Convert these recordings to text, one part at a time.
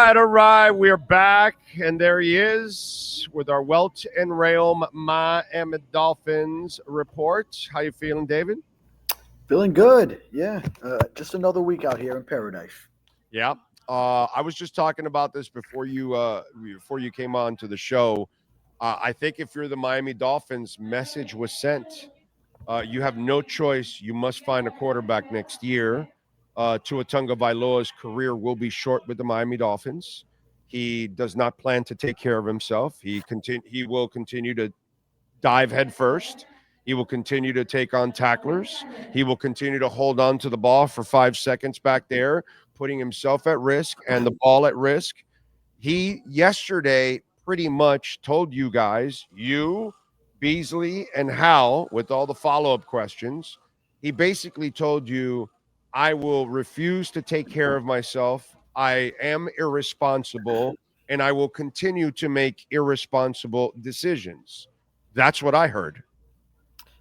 All right. We're back, and there he is with our Welt Rheaume P.A. Dolphins report. How you feeling, David? Feeling good. Yeah. Just another week out here in paradise. Yeah. I was just talking about this before you came on to the show. I think if you're the Miami Dolphins, message was sent. You have no choice. You must find a quarterback next year. Tua Tagovailoa's career will be short with the Miami Dolphins. He does not plan to take care of himself. He will continue to dive headfirst. He will continue to take on tacklers. He will continue to hold on to the ball for 5 seconds back there, putting himself at risk and the ball at risk. He yesterday pretty much told you guys, Beasley, and Hal, with all the follow-up questions, he basically told you, I will refuse to take care of myself. I am irresponsible, and I will continue to make irresponsible decisions. That's what I heard.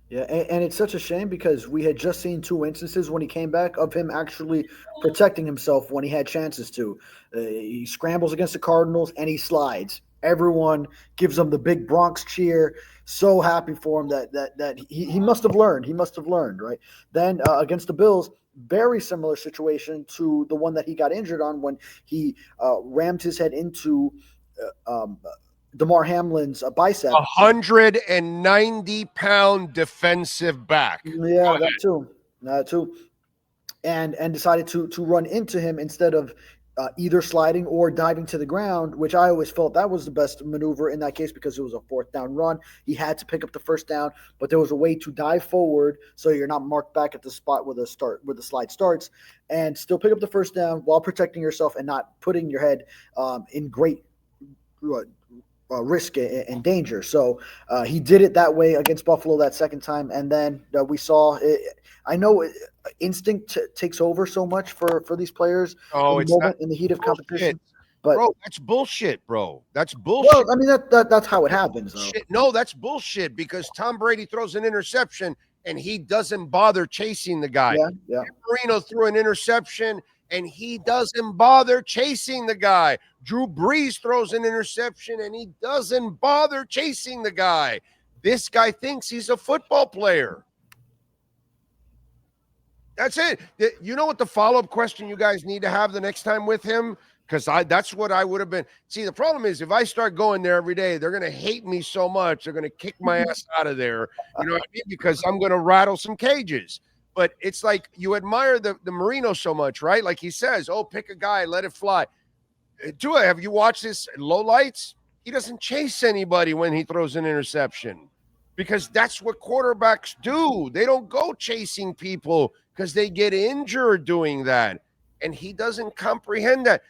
Yeah, and it's such a shame because we had just seen two instances when he came back of him actually protecting himself when he had chances to. He scrambles against the Cardinals and he slides. Everyone gives him the big Bronx cheer. So happy for him that he must have learned. He must have learned, right? Then against the Bills, very similar situation to the one that he got injured on when he rammed his head into DeMar Hamlin's bicep. 190-pound defensive back. Yeah, that too. And decided to run into him instead of either sliding or diving to the ground, which I always felt that was the best maneuver in that case because it was a fourth down run. He had to pick up the first down, but there was a way to dive forward so you're not marked back at the spot where the slide starts, and still pick up the first down while protecting yourself and not putting your head in great risk and danger. So he did it that way against Buffalo that second time, and then we saw it. I know instinct takes over so much for these players in the heat of competition. But bro, that's bullshit, bro. That's bullshit. Well, I mean that's how it happens, though. No, that's bullshit because Tom Brady throws an interception and he doesn't bother chasing the guy. Yeah. Marino threw an interception and he doesn't bother chasing the guy. Drew Brees throws an interception and he doesn't bother chasing the guy. This guy thinks he's a football player. That's it. You know what the follow-up question you guys need to have the next time with him? Because that's what I would have been. See, the problem is if I start going there every day, they're going to hate me so much. They're going to kick my ass out of there. You know what I mean? Because I'm going to rattle some cages. But it's like you admire the Marino so much, right? Like he says, oh, pick a guy, let it fly. Tua, have you watched this low lights? He doesn't chase anybody when he throws an interception because that's what quarterbacks do. They don't go chasing people because they get injured doing that. And he doesn't comprehend that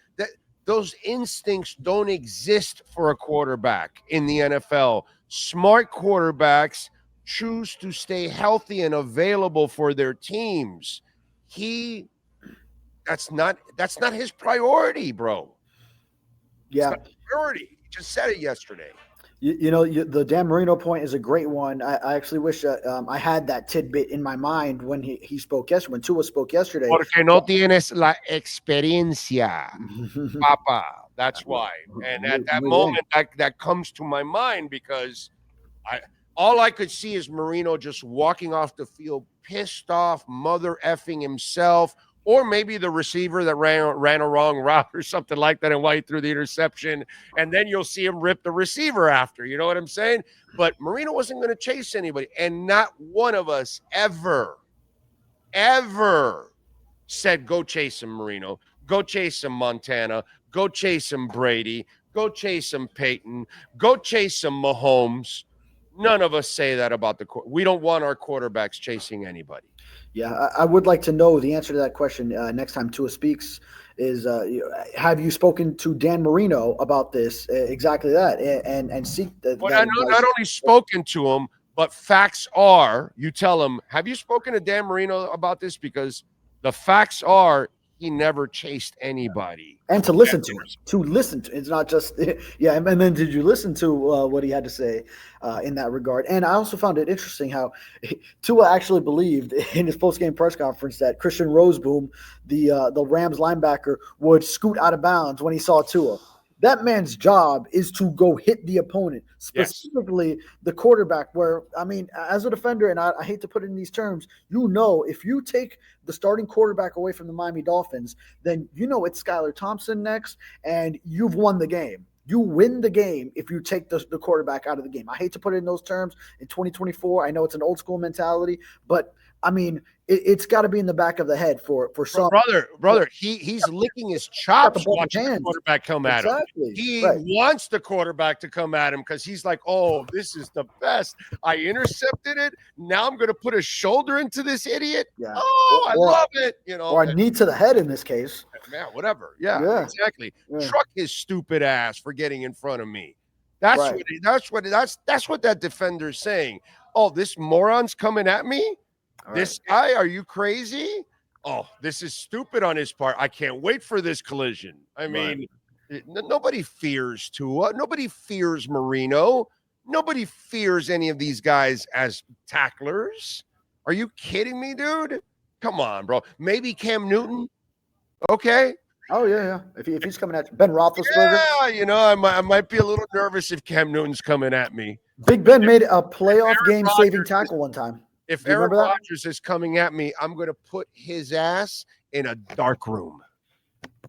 those instincts don't exist for a quarterback in the NFL. Smart quarterbacks choose to stay healthy and available for their teams. That's not his priority, bro. Yeah. It's not priority. He just said it yesterday. The Dan Marino point is a great one. I actually wish I had that tidbit in my mind when he spoke yesterday, when Tua spoke yesterday. Porque no tienes la experiencia, papa. That's why. And at that moment, that comes to my mind because all I could see is Marino just walking off the field, pissed off, mother effing himself, or maybe the receiver that ran a wrong route or something like that and why he threw the interception. And then you'll see him rip the receiver after. You know what I'm saying? But Marino wasn't going to chase anybody. And not one of us ever said, go chase him, Marino. Go chase him, Montana. Go chase him, Brady. Go chase him, Peyton. Go chase him, Mahomes. None of us say that about we don't want our quarterbacks chasing anybody. Yeah, I would like to know the answer to that question next time Tua speaks. Is have you spoken to Dan Marino about this? Exactly that, and seek the. Well, not only spoken to him, but facts are. You tell him, have you spoken to Dan Marino about this? Because the facts are he never chased anybody. And to listen to him, it's not just yeah. And then did you listen to what he had to say in that regard? And I also found it interesting how Tua actually believed in his post game press conference that Christian Roseboom, the Rams linebacker, would scoot out of bounds when he saw Tua. That man's job is to go hit the opponent, specifically the quarterback. Where, I mean, as a defender, and I hate to put it in these terms, if you take the starting quarterback away from the Miami Dolphins, then it's Skylar Thompson next, and you've won the game. You win the game if you take the quarterback out of the game. I hate to put it in those terms in 2024. I know it's an old school mentality, but I mean, it's got to be in the back of the head for some brother. He's licking his chops watching the quarterback come at him. He wants the quarterback to come at him because he's like, oh, this is the best. I intercepted it. Now I'm going to put a shoulder into this idiot. Yeah. Oh, I love it. Or a knee to the head in this case. Yeah, whatever. Yeah. Exactly. Yeah. Truck his stupid ass for getting in front of me. That's what that defender's saying. Oh, this moron's coming at me. This guy, are you crazy? Oh, this is stupid on his part. I can't wait for this collision. I mean, nobody fears Tua. Nobody fears Marino. Nobody fears any of these guys as tacklers. Are you kidding me, dude? Come on, bro. Maybe Cam Newton. Okay. Oh, yeah. If he's coming at you. Ben Roethlisberger. Yeah, I might be a little nervous if Cam Newton's coming at me. Big Ben made a playoff game-saving tackle one time. If Aaron Rodgers is coming at me, I'm going to put his ass in a dark room.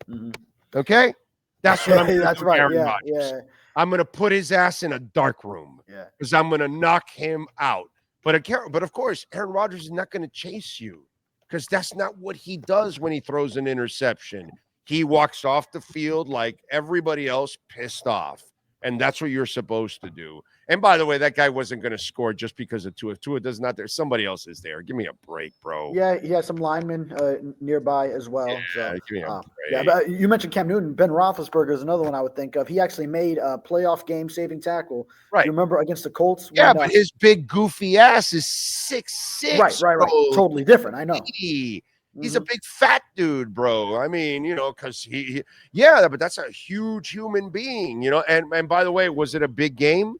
Mm-hmm. Okay? That's what I'm going to do, Aaron Rodgers. Yeah. I'm going to put his ass in a dark room because I'm going to knock him out. But of course, Aaron Rodgers is not going to chase you because that's not what he does when he throws an interception. He walks off the field like everybody else, pissed off. And that's what you're supposed to do. And by the way, that guy wasn't going to score just because of Tua. If Tua does not there, somebody else is there. Give me a break, bro. Yeah, he has some linemen nearby as well. Yeah, so, give me a break. Yeah, but you mentioned Cam Newton. Ben Roethlisberger is another one I would think of. He actually made a playoff game-saving tackle. Right. You remember against the Colts? Yeah, but his big goofy ass is 6'6". Right. Totally different. I know. He's a big fat dude, bro. I mean, because but that's a huge human being, And by the way, was it a big game?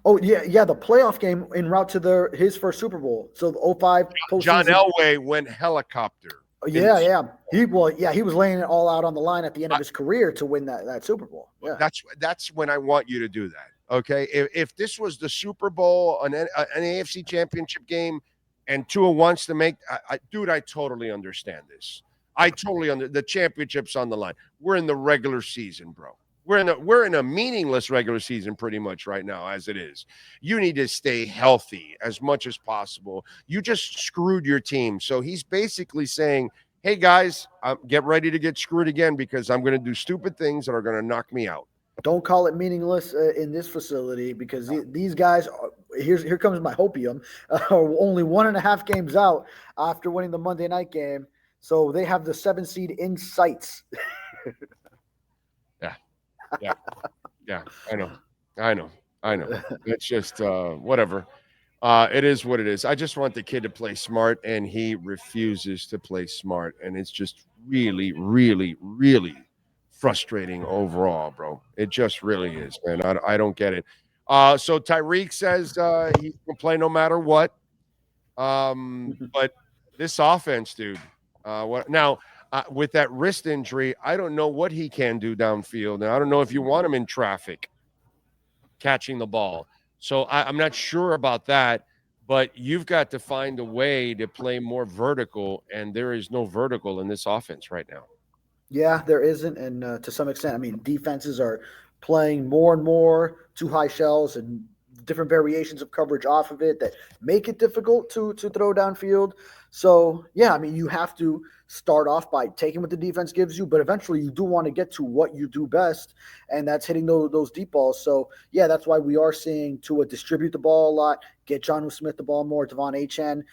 Oh, yeah. The playoff game en route to his first Super Bowl. So the 05 postseason. John Elway went helicopter. Yeah. He was laying it all out on the line at the end of his career to win that Super Bowl. Yeah. That's when I want you to do that. Okay. If this was the Super Bowl, an AFC championship game, and Tua wants to make, I totally understand this. The championship's on the line. We're in the regular season, bro. We're in a meaningless regular season pretty much right now as it is. You need to stay healthy as much as possible. You just screwed your team. So he's basically saying, hey, guys, get ready to get screwed again because I'm going to do stupid things that are going to knock me out. Don't call it meaningless in this facility because these guys, here comes my hopium, are only 1.5 games out after winning the Monday night game. So they have the 7 seed in sights. Yeah. I know. It's just whatever. It is what it is. I just want the kid to play smart, and he refuses to play smart. And it's just really, really, really frustrating overall, bro. It just really is, man. I don't get it. So Tyreek says he can play no matter what. But this offense, dude, with that wrist injury, I don't know what he can do downfield. And I don't know if you want him in traffic catching the ball. So I'm not sure about that, but you've got to find a way to play more vertical, and there is no vertical in this offense right now. Yeah, there isn't. And to some extent, I mean, defenses are playing more and more too high shells and different variations of coverage off of it that make it difficult to throw downfield. So, yeah, I mean, you have to start off by taking what the defense gives you, but eventually you do want to get to what you do best, and that's hitting those deep balls. So, yeah, that's why we are seeing Tua distribute the ball a lot, get Jonnu Smith the ball more. Devon Achane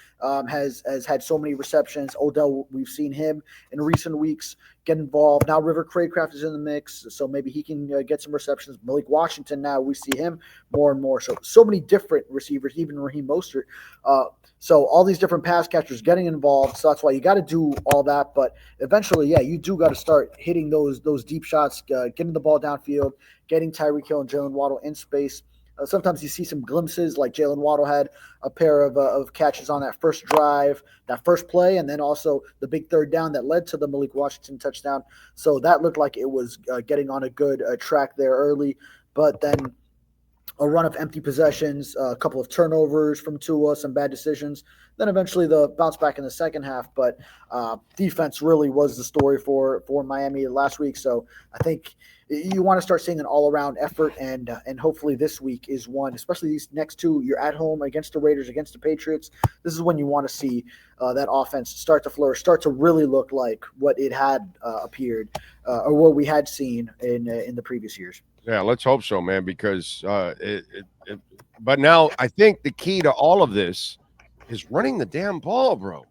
has had so many receptions. Odell, we've seen him in recent weeks get involved. Now River Craycraft is in the mix, so maybe he can get some receptions. Malik Washington, now we see him more and more. So many different receivers, even Raheem Mostert. So all these different pass catchers getting involved. So that's why you got to do all that. But eventually, yeah, you do got to start hitting those deep shots, getting the ball downfield, getting Tyreek Hill and Jalen Waddle in space. Sometimes you see some glimpses, like Jalen Waddle had a pair of catches on that first drive, that first play, and then also the big third down that led to the Malik Washington touchdown. So that looked like it was getting on a good track there early. But then a run of empty possessions, a couple of turnovers from Tua, some bad decisions. Then eventually the bounce back in the second half. But defense really was the story for Miami last week. So I think you want to start seeing an all-around effort, and hopefully this week is one, especially these next two. You're at home against the Raiders, against the Patriots. This is when you want to see that offense start to flourish, start to really look like what it had appeared or what we had seen in the previous years. Yeah, let's hope so, man, because but now I think the key to all of this is running the damn ball, bro.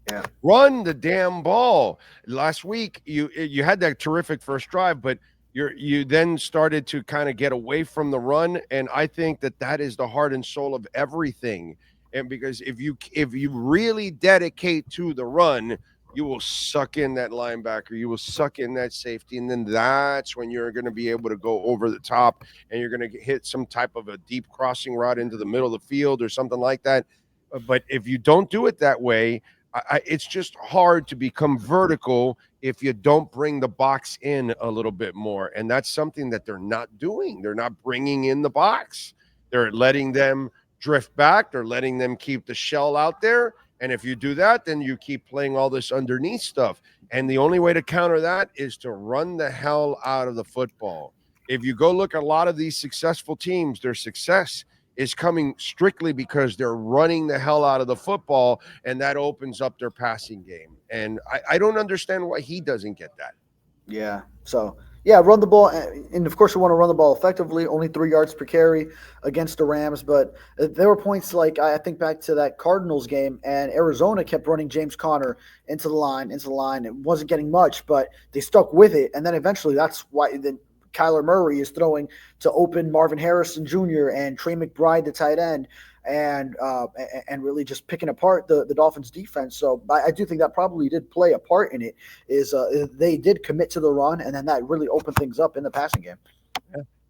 Yeah. Run the damn ball. Last week, you had that terrific first drive, but you then started to kind of get away from the run, and I think that is the heart and soul of everything. And because if you really dedicate to the run, you will suck in that linebacker, you will suck in that safety, and then that's when you're going to be able to go over the top, and you're going to hit some type of a deep crossing route into the middle of the field or something like that. But if you don't do it that way, it's just hard to become vertical if you don't bring the box in a little bit more. And that's something that they're not doing. They're not bringing in the box. They're letting them drift back. They're letting them keep the shell out there. And if you do that, then you keep playing all this underneath stuff. And the only way to counter that is to run the hell out of the football. If you go look at a lot of these successful teams, their success is coming strictly because they're running the hell out of the football, and that opens up their passing game. And I don't understand why he doesn't get that. Yeah. So, yeah, run the ball. And, of course, we want to run the ball effectively, only 3 yards per carry against the Rams. But there were points like I think back to that Cardinals game, and Arizona kept running James Conner into the line. It wasn't getting much, but they stuck with it. And then eventually that's why then Kyler Murray is throwing to open Marvin Harrison Jr. and Trey McBride, the tight end, and really just picking apart the Dolphins defense. So I do think that probably did play a part in it, is they did commit to the run, and then that really opened things up in the passing game.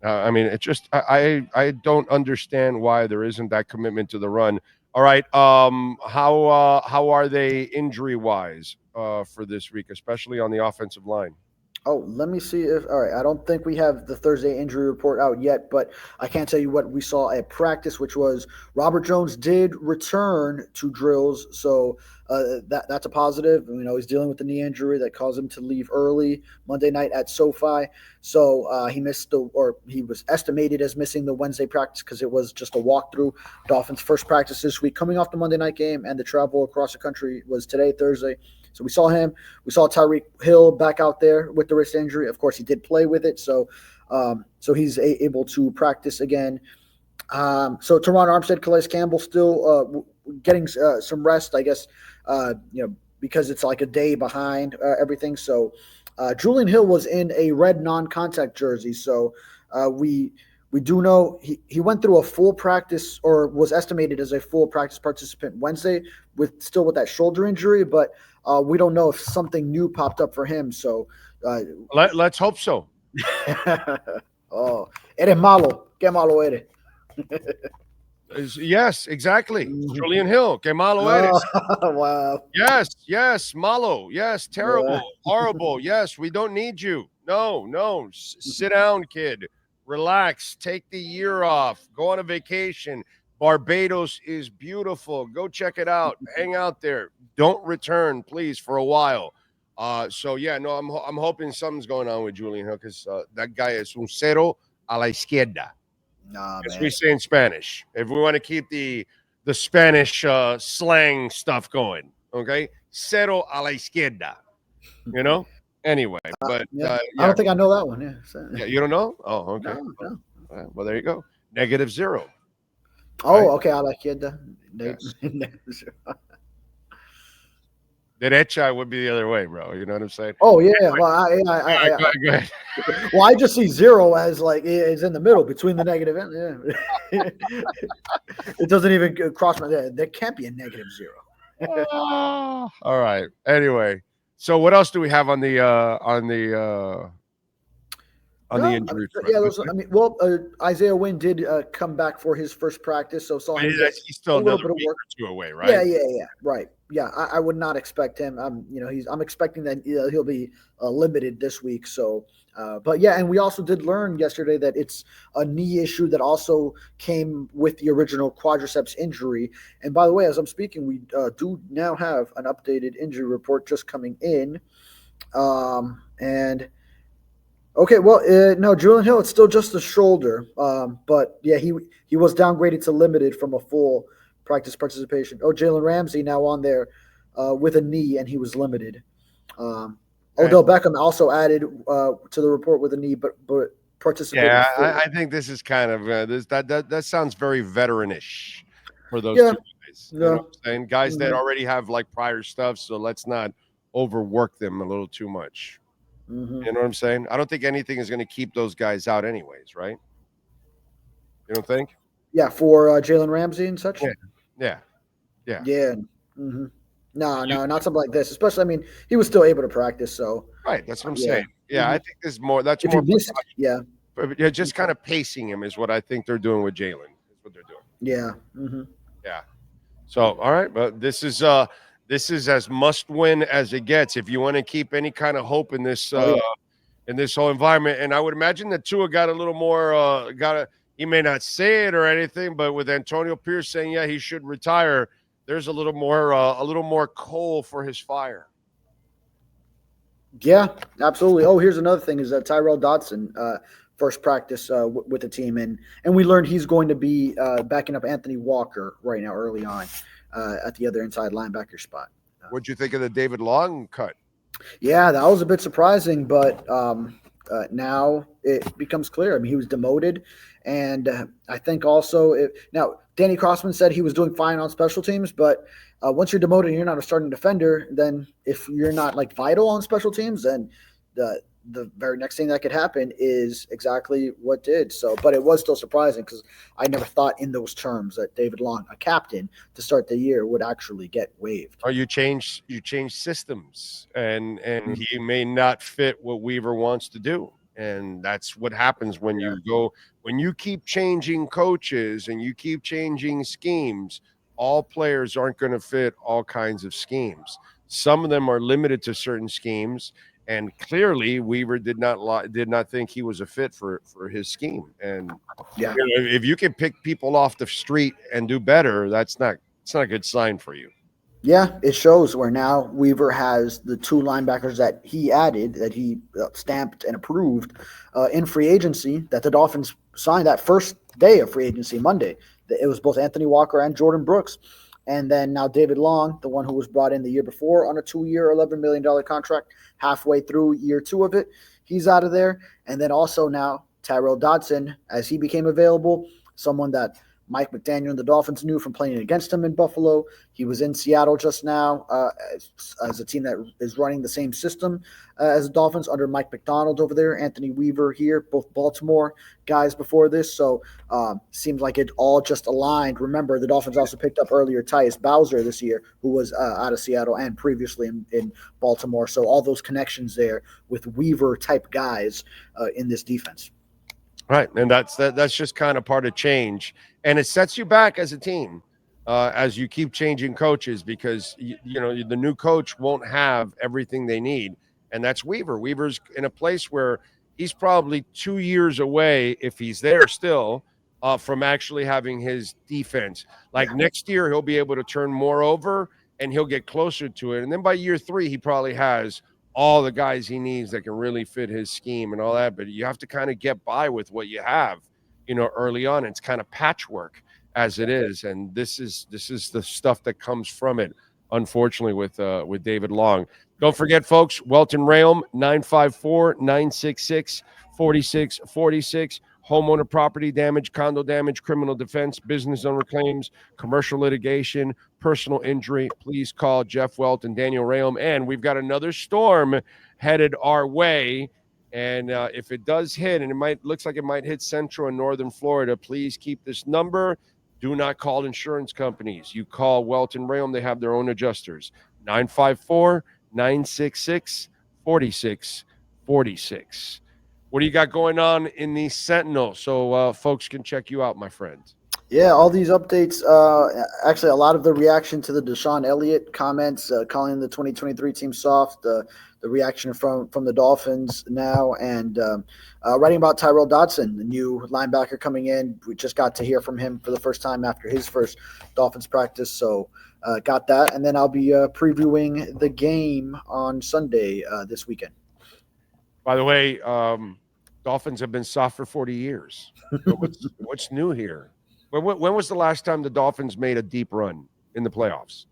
I mean, it just I don't understand why there isn't that commitment to the run. All right, how are they injury wise for this week, especially on the offensive line? Oh, let me see if – all right, I don't think we have the Thursday injury report out yet, but I can't tell you what we saw at practice, which was Robert Jones did return to drills, so that's a positive. You know, he's dealing with the knee injury that caused him to leave early Monday night at SoFi. So he was estimated as missing the Wednesday practice because it was just a walkthrough. Dolphins' first practice this week coming off the Monday night game, and the travel across the country was today, Thursday. So we saw him. We saw Tyreek Hill back out there with the wrist injury. Of course, he did play with it, so he's able to practice again. So Teron Armstead, Calais Campbell still getting some rest, I guess, because it's like a day behind everything. So Julian Hill was in a red non-contact jersey, so we do know he went through a full practice, or was estimated as a full practice participant Wednesday with that shoulder injury, but we don't know if something new popped up for him. So let's hope so. Oh, eres malo. Qué malo eres. Yes, exactly. Julian Hill. Que malo eres. Wow. Yes, malo. Yes, terrible, horrible. Yes, we don't need you. No. Sit down, kid. Relax. Take the year off. Go on a vacation. Barbados is beautiful. Go check it out. Hang out there. Don't return, please, for a while. I'm hoping something's going on with Julian Hill, because that guy is un cero a la izquierda. Nah, As man. we say in Spanish, if we want to keep the Spanish slang stuff going, okay? Cero a la izquierda, you know? Anyway, but I don't think I know that one. Yeah, so. Yeah, you don't know? Oh, okay. No. Well, there you go. -0. Oh, right? okay. I like it. Yes. Derecha would be the other way, bro. You know what I'm saying? Oh yeah. Anyway, Well, go ahead. Well, I just see 0 as like it's in the middle between the negative and yeah. It doesn't even cross my. There can't be a -0. All right. Anyway, so what else do we have on the No, injury front? yeah, those. I mean, well, Isaiah Wynn did come back for his first practice, so saw him get He's still a little another bit of week work. or two away, right? Yeah, right. Yeah, I would not expect him. I'm expecting that he'll be limited this week. So, but yeah, and we also did learn yesterday that it's a knee issue that also came with the original quadriceps injury. And by the way, as I'm speaking, we do now have an updated injury report just coming in, and. Okay, well, no, Julian Hill, it's still just the shoulder, but yeah, he was downgraded to limited from a full practice participation. Oh, Jalen Ramsey now on there with a knee, and he was limited. Um, Okay. Odell Beckham also added to the report with a knee, but participated Yeah, fully. I think this is kind of that sounds very veteranish for those Yeah, two guys. You know yeah, what I'm saying? Guys that mhm, already have like prior stuff, so let's not overwork them a little too much. mhm. You know what I'm saying? I don't think anything is going to keep those guys out, anyways, right? You don't think? Yeah, for Jalen Ramsey and such. Yeah, yeah, yeah. Yeah, hmm no, not something like this. Especially, I mean, he was still able to practice, so Right. That's what I'm yeah. saying. Yeah, I Mhm. think there's more. That's If he more. missed, yeah, But yeah, just kind of pacing him is what I think they're doing with Jalen. Is what they're doing. yeah. Hmm. Yeah. So, all right, but this is as must win as it gets if you want to keep any kind of hope Oh yeah. in this whole environment. And I would imagine that Tua got a little more he may not say it or anything, but with Antonio Pierce saying yeah he should retire, there's a little more coal for his fire. Yeah, absolutely. Oh, here's another thing: is that Tyrell Dodson first practice with the team, and we learned he's going to be backing up Anthony Walker right now, early on at the other inside linebacker spot. What'd you think of the David Long cut? Yeah, that was a bit surprising, but now it becomes clear. I mean, he was demoted, and I think also now Danny Crossman said he was doing fine on special teams, but once you're demoted and you're not a starting defender, then if you're not like vital on special teams, then the very next thing that could happen is exactly what did. So, but it was still surprising because I never thought in those terms that David Long, a captain to start the year, would actually get waived. Oh, you change systems, and Mm, he may not fit what Weaver wants to do, and that's what happens when you keep changing coaches and you keep changing schemes. All players aren't going to fit all kinds of schemes. Some of them are limited to certain schemes, and clearly Weaver did not think he was a fit for his scheme. And yeah. if you can pick people off the street and do better, it's not a good sign for you. Yeah, it shows where now Weaver has the two linebackers that he added, that he stamped and approved in free agency, that the Dolphins signed that first day of free agency, Monday. It was both Anthony Walker and Jordan Brooks. And then now David Long, the one who was brought in the year before on a 2-year, $11 million contract, halfway through year 2 of it, he's out of there. And then also now Tyrell Dodson, as he became available, someone that Mike McDaniel and the Dolphins knew from playing against him in Buffalo. He was in Seattle just now as a team that is running the same system as the Dolphins under Mike McDonald over there, Anthony Weaver here, both Baltimore guys before this. So seems like it all just aligned. Remember, the Dolphins also picked up earlier Tyus Bowser this year, who was out of Seattle and previously in Baltimore. So all those connections there with Weaver type guys in this defense. Right, and that's just kind of part of change, and it sets you back as a team as you keep changing coaches because you know the new coach won't have everything they need, and that's Weaver. Weaver's in a place where he's probably 2 years away if he's there still from actually having his defense. Like Yeah. next year, he'll be able to turn more over and he'll get closer to it, and then by year 3, he probably has all the guys he needs that can really fit his scheme and all that. But you have to kind of get by with what you have, you know, early on. It's kind of patchwork as it is, and this is the stuff that comes from it. Unfortunately, with David Long. Don't forget, folks, Welt Rheaume 954-966-4646. Homeowner property damage, condo damage, criminal defense, business owner claims, commercial litigation, personal injury. Please call Jeff Welt and Daniel Rheaume. And we've got another storm headed our way. And if it does hit, and looks like it might hit Central and Northern Florida, please keep this number Do not call insurance companies. You call Welt Rheaume. They have their own adjusters. 954-966-4646. What do you got going on in the Sentinel so folks can check you out, my friend? Yeah, all these updates. Actually, a lot of the reaction to the Deshaun Elliott comments, calling the 2023 team soft. The reaction from the Dolphins now, and writing about Tyrell Dodson, the new linebacker coming in. We just got to hear from him for the first time after his first Dolphins practice, so got that. And then I'll be previewing the game on Sunday this weekend. By the way, Dolphins have been soft for 40 years. What's new here? When was the last time the Dolphins made a deep run in the playoffs?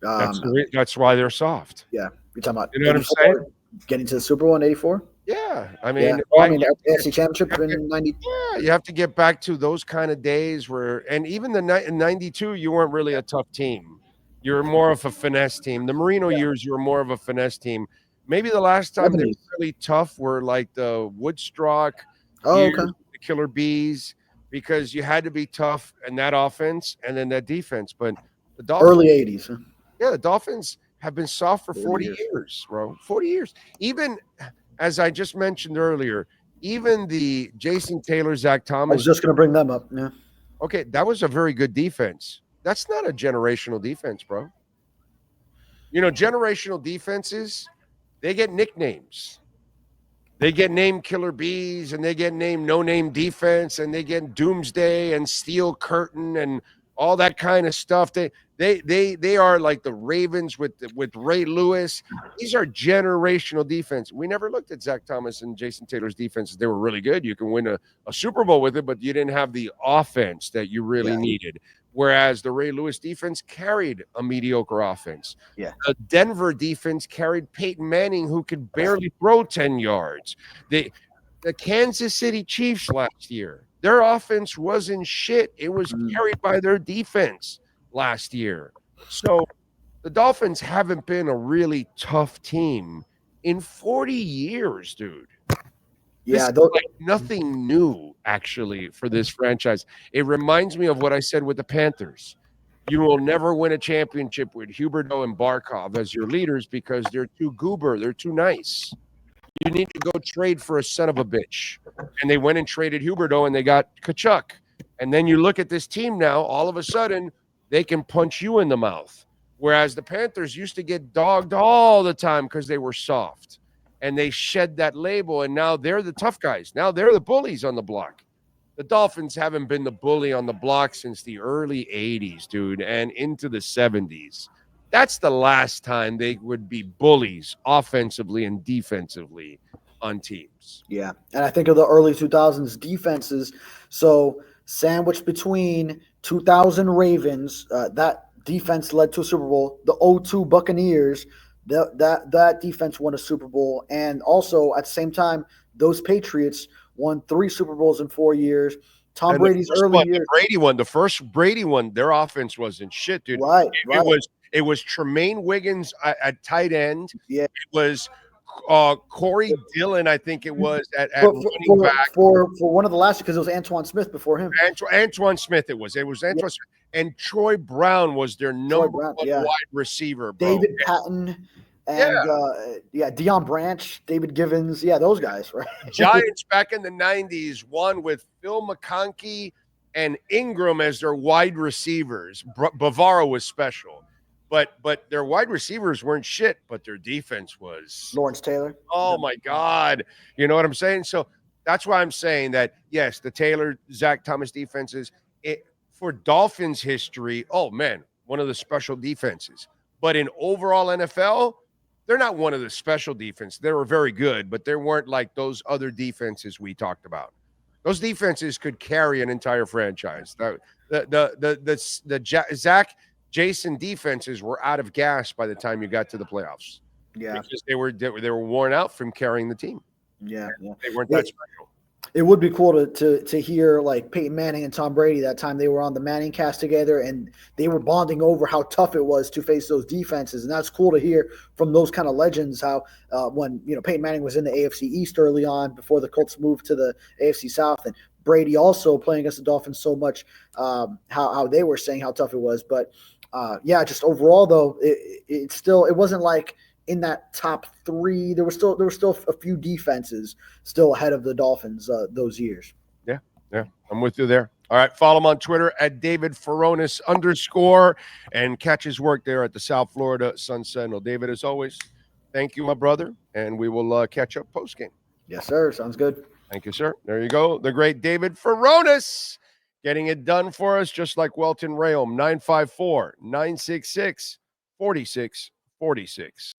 That's why they're soft. Yeah, you're talking about. You know what I'm saying? Getting to the Super Bowl in '84. Yeah, I mean, AFC Championship in '90. Yeah, you have to get back to those kind of days where, and even in '92, you weren't really a tough team. You were more of a finesse team. The Marino years, you were more of a finesse team. Maybe the last time they were really tough were like the Woodstock, the Killer Bees, because you had to be tough in that offense and then that defense. But the Dolphins, early '80s. Huh? Yeah, the Dolphins have been soft for 40 years, bro. 40 years. Even as I just mentioned earlier, even the Jason Taylor, Zach Thomas. I was just going to bring them up. Yeah. Okay, that was a very good defense. That's not a generational defense, bro. You know, generational defenses, they get nicknames. They get named Killer Bees, and they get named No Name Defense, and they get Doomsday and Steel Curtain and all that kind of stuff. They are like the Ravens with Ray Lewis. These are generational defense. We never looked at Zach Thomas and Jason Taylor's defenses. They were really good. You can win a Super Bowl with it, but you didn't have the offense that you really needed. Whereas the Ray Lewis defense carried a mediocre offense. Yeah. The Denver defense carried Peyton Manning, who could barely throw 10 yards. The Kansas City Chiefs last year, their offense wasn't shit. It was carried by their defense last year. So the Dolphins haven't been a really tough team in 40 years, dude. Yeah, like nothing new, actually, for this franchise. It reminds me of what I said with the Panthers. You will never win a championship with Huberdeau and Barkov as your leaders because they're too goober. They're too nice. You need to go trade for a son of a bitch. And they went and traded Huberdeau, and they got Kachuk. And then you look at this team now, all of a sudden, they can punch you in the mouth. Whereas the Panthers used to get dogged all the time because they were soft. And they shed that label, and now they're the tough guys. Now they're the bullies on the block. The Dolphins haven't been the bully on the block since the early 80s, dude, and into the 70s. That's the last time they would be bullies offensively and defensively on teams. Yeah, and I think of the early 2000s defenses. So sandwiched between 2000 Ravens, that defense led to a Super Bowl. The 2002 Buccaneers, that defense won a Super Bowl. And also at the same time, those Patriots won 3 Super Bowls in 4 years. Tom Brady's early years. The first Brady one, their offense wasn't shit, dude. Right. It was Tremaine Wiggins at tight end. Yeah. It was Corey Dillon, I think it was at running back. For one of the last, because it was Antoine Smith before him. Antoine Smith it was Antoine Smith. And Troy Brown was their number one wide receiver, bro. David Patton and Deion Branch, David Givens. Yeah, those guys, right? Giants back in the 90s won with Phil McConkey and Ingram as their wide receivers. Bavaro was special. But their wide receivers weren't shit, but their defense was. Lawrence Taylor. Oh, my God. You know what I'm saying? So that's why I'm saying that, yes, the Taylor, Zach Thomas defenses, for Dolphins history, oh, man, one of the special defenses. But in overall NFL, they're not one of the special defenses. They were very good, but they weren't like those other defenses we talked about. Those defenses could carry an entire franchise. Zach Jason defenses were out of gas by the time you got to the playoffs. Yeah, because they were worn out from carrying the team. Yeah. They weren't that special. It would be cool to hear like Peyton Manning and Tom Brady that time they were on the Manning cast together and they were bonding over how tough it was to face those defenses. And that's cool to hear from those kind of legends how when Peyton Manning was in the AFC East early on before the Colts moved to the AFC South, and Brady also playing against the Dolphins so much, how they were saying how tough it was. But yeah, just overall though, it wasn't like in that top three. There were still a few defenses still ahead of the Dolphins those years. Yeah, I'm with you there. All right, follow him on Twitter at David Furones _ and catch his work there at the South Florida Sun Sentinel. David, as always, thank you, my brother, and we will catch up post game. Yes, sir. Sounds good. Thank you, sir. There you go. The great David Furones getting it done for us, just like Welt Rheaume, 954-966-4646.